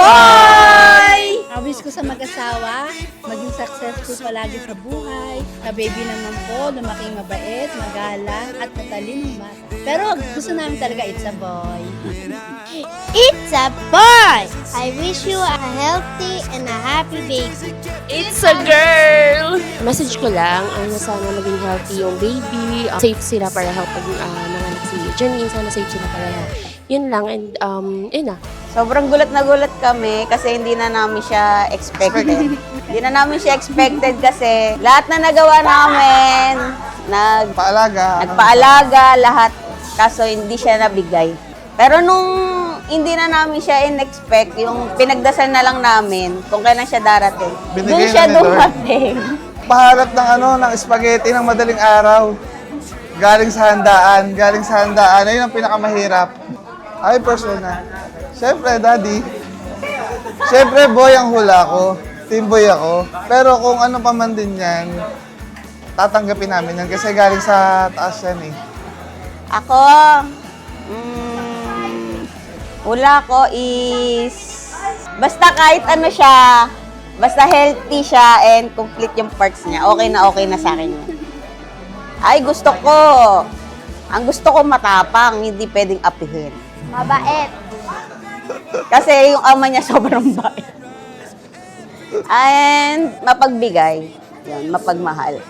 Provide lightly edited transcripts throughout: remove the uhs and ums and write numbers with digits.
boy! Wish ko sa mag-asawa, maging successful palagi sa buhay. Sa baby naman po, lumaking mabait, magalang, at matalinong bata. Pero gusto namin talaga it's a boy. It's a boy! I wish you a healthy and a happy baby. It's a girl! Message ko lang, sana maging healthy yung baby. Safe sila pareho pag nanganak si Janine. Sana safe sila pareho. Yun lang, and yun na. Sobrang gulat na gulat kami kasi hindi na namin siya expected. Hindi na namin siya expected kasi lahat na nagawa namin, nagpaalaga, lahat. Kaso hindi siya nabigay. Pero nung hindi na namin siya in-expect, yung pinagdasal na lang namin kung kailan siya darating, doon siya dumating. Paharap ng spaghetti ng madaling araw. Galing sa handaan. Ayun ang pinakamahirap. Ay, personal. Siyempre, daddy. Siyempre, boy ang hula ko. Team boy ako. Pero kung ano pa man din yan, tatanggapin namin yan kasi galing sa taas yan eh. Ako, hula ko is, basta kahit ano siya, basta healthy siya and complete yung parts niya, okay na sa akin yun. Ay, ang gusto ko matapang, hindi pwedeng apihin. Mabait. Kasi yung ama niya sobrang bait. And mapagbigay. Yan, mapagmahal.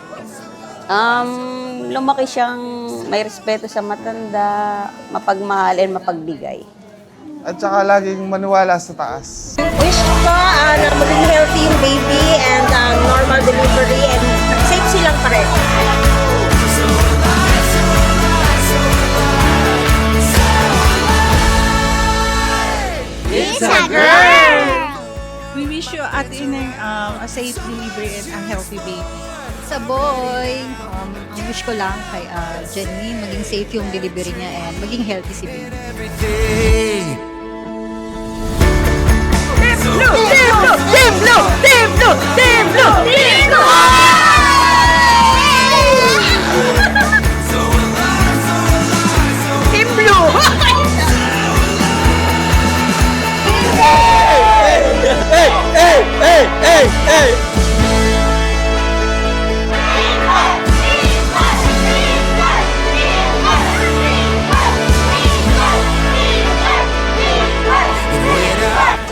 Lumaki siyang may respeto sa matanda, mapagmahal and mapagbigay. At saka laging maniwala sa taas. Wish ko na maging healthy yung baby and normal delivery and safe silang pareho. It's a girl! We wish you at Ineng a safe delivery and a healthy baby. Sa boy, ang wish ko lang kay Janine, maging safe yung delivery niya and maging healthy si baby.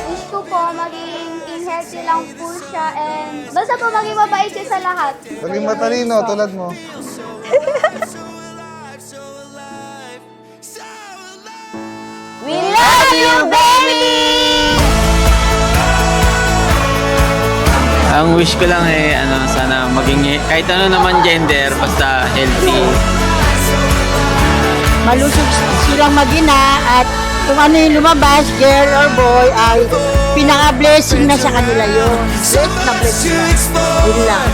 Wish ko po maging healthy lang po siya and basta po maging mabait siya sa lahat. Maging matalino tulad mo. We love you, baby! Ang wish ko lang sana maging kahit ano naman gender, basta healthy. Malusog silang magina at kung ano yung lumabas, girl or boy, ay pinaka-blessing na sa kanila yun. Blessed na blessed na. Yun lang.